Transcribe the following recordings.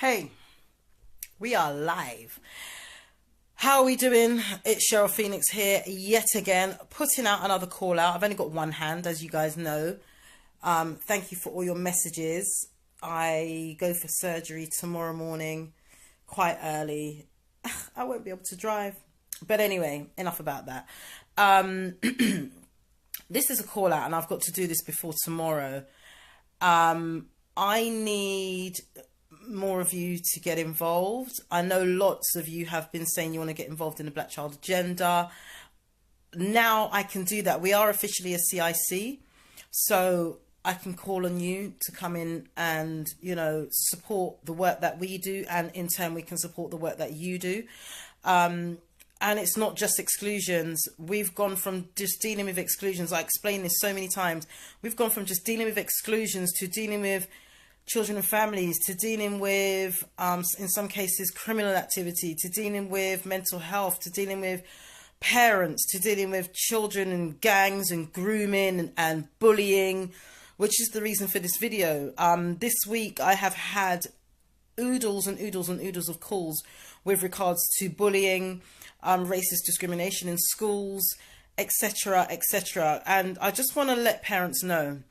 Hey, we are live. How are we doing? It's Cheryl Phoenix here yet again, putting out another call out. I've only got one hand, as you guys know. Thank you for all your messages. I go for surgery tomorrow morning, quite early. I won't be able to drive. But anyway, enough about that. This is a call out and I've got to do this before tomorrow. I need more of you to get involved. I know lots of you have been saying you want to get involved in the Black Child Agenda. Now I can do that. We are officially a CIC, so I can call on you to come in and, you know, support the work that we do, and in turn we can support the work that you do. And it's not just exclusions. We've gone from just dealing with exclusions. I explained this so many times. We've gone from just dealing with exclusions to dealing with children and families, to dealing with, in some cases, criminal activity, to dealing with mental health, to dealing with parents, to dealing with children and gangs and grooming and bullying, which is the reason for this video. This week I have had oodles and oodles and oodles of calls with regards to bullying, racist discrimination in schools, etc., etc. And I just want to let parents know,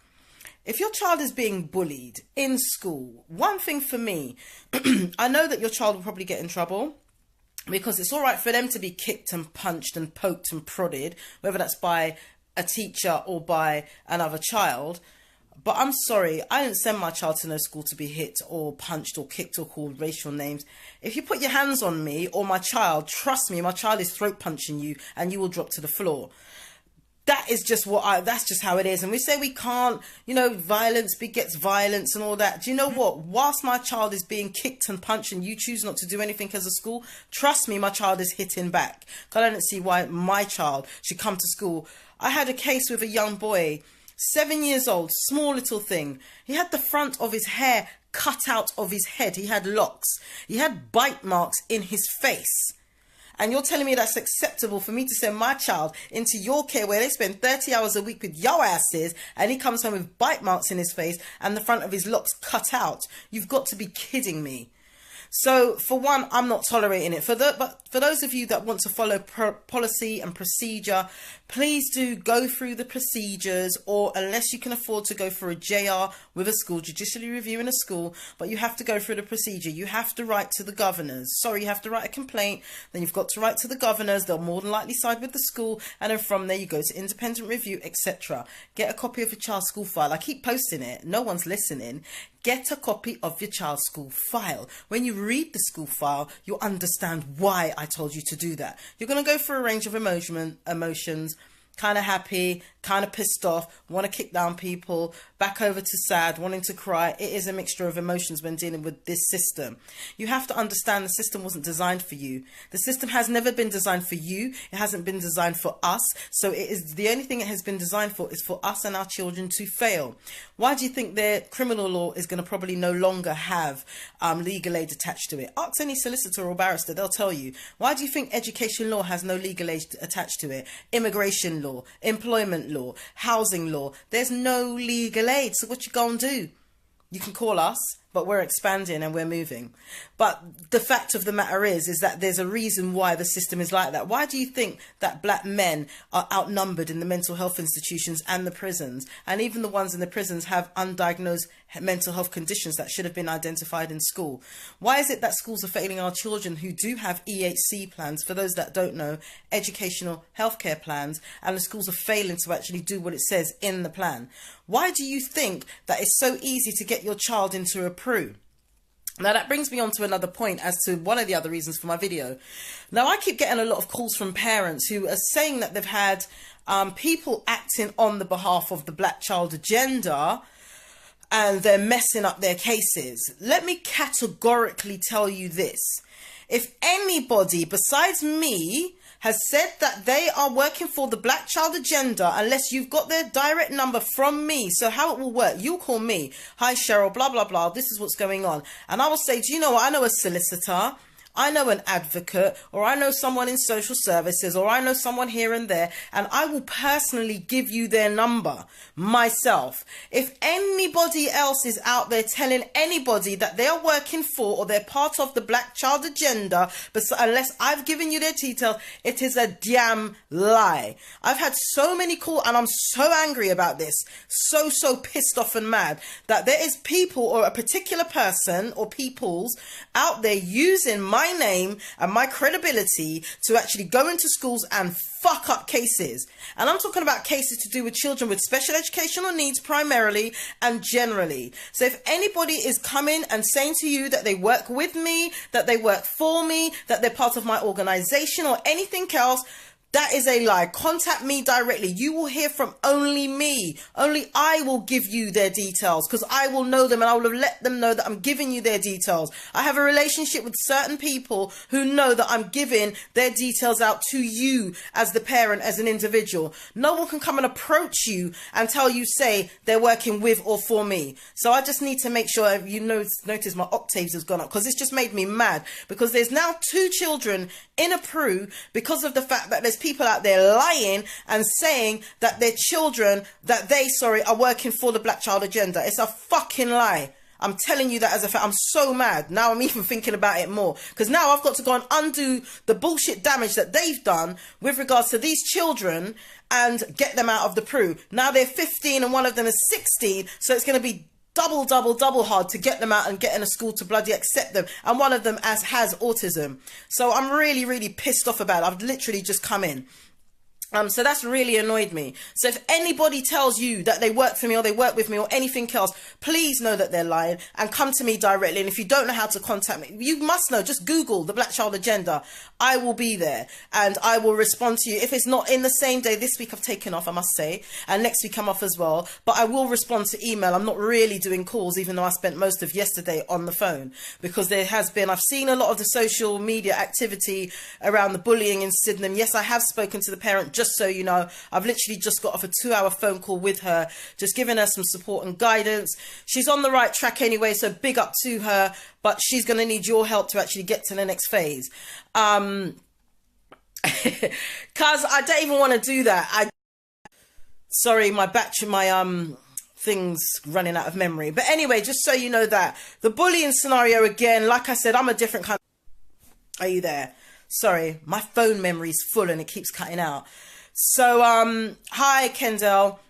if your child is being bullied in school, one thing for me, I know that your child will probably get in trouble, because it's all right for them to be kicked and punched and poked and prodded, whether that's by a teacher or by another child. But I'm sorry, I didn't send my child to no school to be hit or punched or kicked or called racial names. If you put your hands on me or my child, trust me, my child is throat punching you and you will drop to the floor. That is just that's just how it is. And we say we can't, you know, violence begets violence and all that. Do you know what? Whilst my child is being kicked and punched and you choose not to do anything as a school, trust me, my child is hitting back. I don't see why my child should come to school. I had a case with a young boy, 7 years old, small little thing. He had the front of his hair cut out of his head. He had locks. He had bite marks in his face. And you're telling me that's acceptable for me to send my child into your care where they spend 30 hours a week with your asses, and he comes home with bite marks in his face and the front of his locks cut out? You've got to be kidding me. So for one, I'm not tolerating it. But for those of you that want to follow policy and procedure, please do go through the procedures, or unless you can afford to go for a JR with a school, judicially reviewing a school, but you have to go through the procedure. You have to write to the governors. Sorry, you have to write a complaint. Then you've got to write to the governors. They'll more than likely side with the school. And then from there, you go to independent review, etc. Get a copy of your child's school file. I keep posting it. No one's listening. Get a copy of your child's school file. When you read the school file, you'll understand why I told you to do that. You're going to go through a range of emotions, kind of happy, kind of pissed off, want to kick down people, back over to sad, wanting to cry. It is a mixture of emotions when dealing with this system. You have to understand the system wasn't designed for you. The system has never been designed for you. It hasn't been designed for us. So it is the only thing it has been designed for is for us and our children to fail. Why do you think their criminal law is going to probably no longer have legal aid attached to it? Ask any solicitor or barrister, they'll tell you. Why do you think education law has no legal aid attached to it? Immigration law, employment law, housing law. There's no legal aid. So what you gonna do? You can call us, but we're expanding and we're moving. But the fact of the matter is that there's a reason why the system is like that. Why do you think that black men are outnumbered in the mental health institutions and the prisons? And even the ones in the prisons have undiagnosed mental health conditions that should have been identified in school. Why is it that schools are failing our children who do have EHC plans, for those that don't know, educational healthcare plans, and the schools are failing to actually do what it says in the plan? Why do you think that it's so easy to get your child into a PRU? Now that brings me on to another point as to one of the other reasons for my video. Now I keep getting a lot of calls from parents who are saying that they've had people acting on the behalf of the Black Child Agenda, and they're messing up their cases. Let me categorically tell you this. If anybody besides me has said that they are working for the Black Child Agenda, unless you've got their direct number from me, so how it will work, you'll call me, hi Cheryl, blah, blah, blah, this is what's going on. And I will say, do you know what, I know a solicitor, I know an advocate, or I know someone in social services, or I know someone here and there, and I will personally give you their number myself. If anybody else is out there telling anybody that they are working for or they're part of the black child agenda, but unless I've given you their details, it is a damn lie. I've had so many calls, and I'm so angry about this, so pissed off and mad that there is people or a particular person or peoples out there using my name and my credibility to actually go into schools and fuck up cases. And I'm talking about cases to do with children with special educational needs primarily and generally. So if anybody is coming and saying to you that they work with me, that they work for me, that they're part of my organization or anything else, that is a lie. Contact me directly. You will hear from only me. Only I will give you their details, because I will know them and I will have let them know that I'm giving you their details. I have a relationship with certain people who know that I'm giving their details out to you as the parent, as an individual. No one can come and approach you and tell you, say, they're working with or for me. So I just need to make sure you notice my octaves has gone up, because it's just made me mad, because there's now 2 children in a Peru because of the fact that there's people out there lying and saying that their children, that they, are working for the black child agenda. It's a fucking lie. I'm telling you that as a fact. I'm so mad. Now I'm even thinking about it more, because now I've got to go and undo the bullshit damage that they've done with regards to these children and get them out of the Peru. Now they're 15 and one of them is 16. So it's going to be double hard to get them out and get in a school to bloody accept them. And one of them has autism. So I'm really pissed off about it. I've literally just come in. So that's really annoyed me. So if anybody tells you that they work for me or they work with me or anything else, please know that they're lying and come to me directly. And if you don't know how to contact me, you must know, just Google the Black Child Agenda. I will be there and I will respond to you. If it's not in the same day, this week I've taken off, I must say, and next week I'm off as well, but I will respond to email. I'm not really doing calls, even though I spent most of yesterday on the phone, because I've seen a lot of the social media activity around the bullying in Sydenham. Yes, I have spoken to the parent, just so you know. I've literally just got off a 2-hour phone call with her, just giving her some support and guidance. She's on the right track anyway, so big up to her, but she's going to need your help to actually get to the next phase. Cause I don't even want to do that. Sorry, my things running out of memory. But anyway, just so you know, that the bullying scenario, again, like I said, I'm a different kind. Are you there? Sorry, my phone memory's full and it keeps cutting out. So, hi, Kendall.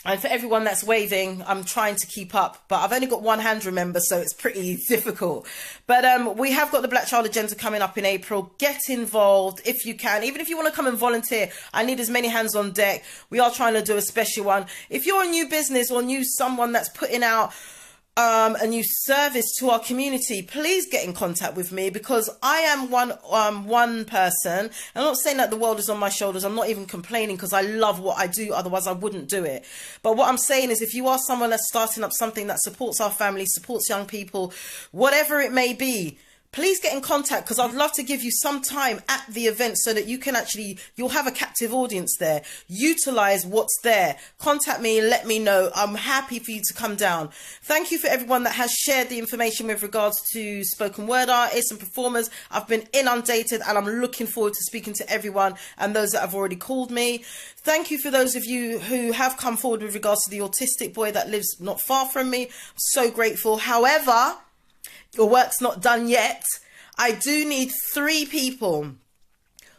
And for everyone that's waving, I'm trying to keep up, but I've only got one hand, remember, so it's pretty difficult. But we have got the Black Child Agenda coming up in April. Get involved if you can. Even if you want to come and volunteer, I need as many hands on deck. We are trying to do a special one. If you're a new business or someone that's putting out a new service to our community, please get in contact with me, because I am one person. I'm not saying that the world is on my shoulders. I'm not even complaining, because I love what I do. Otherwise I wouldn't do it. But what I'm saying is, if you are someone that's starting up something that supports our family, supports young people, whatever it may be, please get in contact, because I'd love to give you some time at the event so that you can you'll have a captive audience there. Utilize what's there. Contact me and let me know. I'm happy for you to come down. Thank you for everyone that has shared the information with regards to spoken word artists and performers. I've been inundated and I'm looking forward to speaking to everyone and those that have already called me. Thank you for those of you who have come forward with regards to the autistic boy that lives not far from me. I'm so grateful. However, your work's not done yet. I do need 3 people.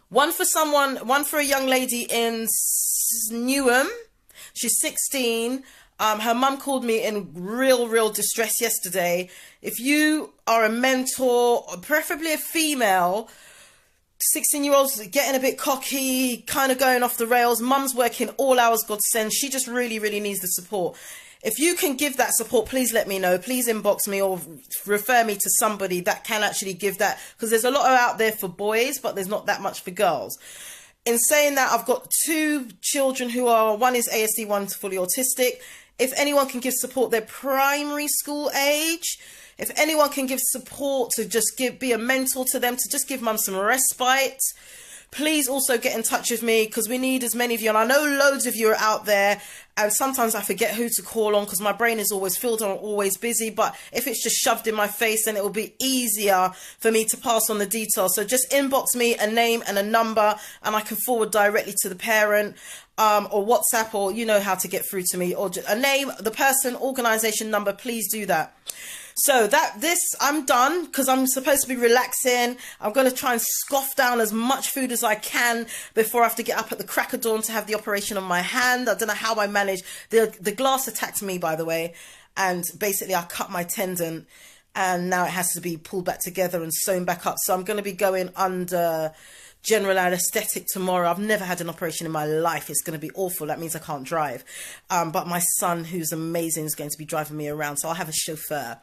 One for a young lady in Newham. She's 16. Her mum called me in real distress yesterday. If you are a mentor, preferably a female, 16-year-olds getting a bit cocky, kind of going off the rails, mum's working all hours, God send. She just really needs the support. If you can give that support, please let me know. Please inbox me or refer me to somebody that can actually give that, because there's a lot out there for boys, but there's not that much for girls. In saying that, I've got 2 children one is ASD, one's fully autistic. If anyone can give support, they're primary school age. If anyone can give support to just be a mentor to them, to just give mum some respite, Please also get in touch with me, because we need as many of you. And I know loads of you are out there, and sometimes I forget who to call on because my brain is always filled and I'm always busy. But if it's just shoved in my face, then it will be easier for me to pass on the details. So just inbox me a name and a number, and I can forward directly to the parent, or WhatsApp, or you know how to get through to me, or just a name, the person, organisation number. Please do that. So I'm done, because I'm supposed to be relaxing. I'm going to try and scoff down as much food as I can before I have to get up at the crack of dawn to have the operation on my hand. I don't know how I managed. The glass attacked me, by the way, and basically I cut my tendon, and now it has to be pulled back together and sewn back up. So I'm going to be going under general anesthetic tomorrow. I've never had an operation in my life. It's going to be awful. That means I can't drive. But my son, who's amazing, is going to be driving me around. So I'll have a chauffeur.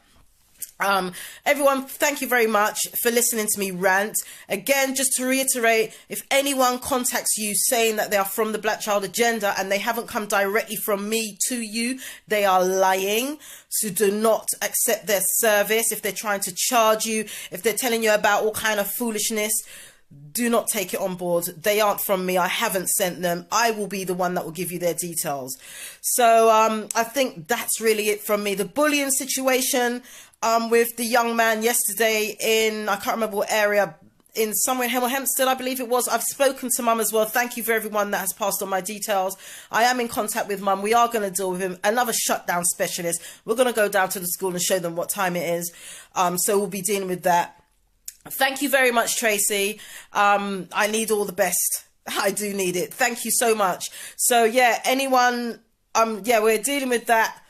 Everyone, thank you very much for listening to me rant. Again, just to reiterate, if anyone contacts you saying that they are from the Black Child Agenda and they haven't come directly from me to you, they are lying. So do not accept their service. If they're trying to charge you, if they're telling you about all kind of foolishness, do not take it on board. They aren't from me. I haven't sent them. I will be the one that will give you their details. So I think that's really it from me. The bullying situation with the young man yesterday in, I can't remember what area, in somewhere in Hemel Hempstead, I believe it was. I've spoken to Mum as well. Thank you for everyone that has passed on my details. I am in contact with Mum. We are going to deal with him. Another shutdown specialist. We're going to go down to the school and show them what time it is. So we'll be dealing with that. Thank you very much, Tracy. I need all the best. I do need it. Thank you so much. So yeah, anyone, yeah, we're dealing with that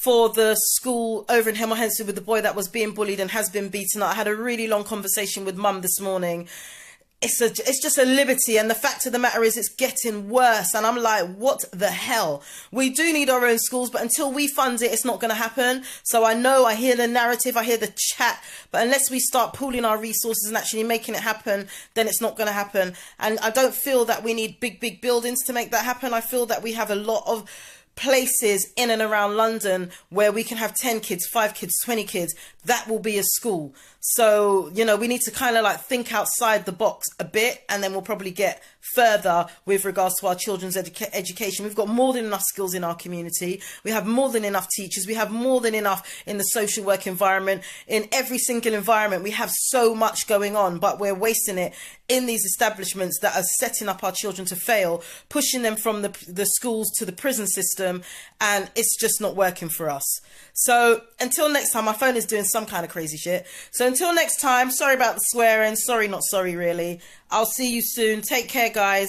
for the school over in Hemel Hempstead with the boy that was being bullied and has been beaten up. I had a really long conversation with Mum this morning. It's just a liberty, and the fact of the matter is it's getting worse, and I'm like, what the hell? We do need our own schools, but until we fund it, it's not going to happen. So I hear the narrative, I hear the chat, but unless we start pooling our resources and actually making it happen, then it's not going to happen. And I don't feel that we need big buildings to make that happen. I feel that we have a lot of places in and around London where we can have 10 kids, 5 kids, 20 kids. That will be a school. So, you know, we need to kind of like think outside the box a bit, and then we'll probably get further with regards to our children's education. We've got more than enough skills in our community. We have more than enough teachers. We have more than enough in the social work environment. In every single environment, we have so much going on, but we're wasting it in these establishments that are setting up our children to fail, pushing them from the schools to the prison system, and it's just not working for us. So until next time, my phone is doing some kind of crazy shit. So until next time, sorry about the swearing. Sorry, not sorry, really. I'll see you soon. Take care, guys.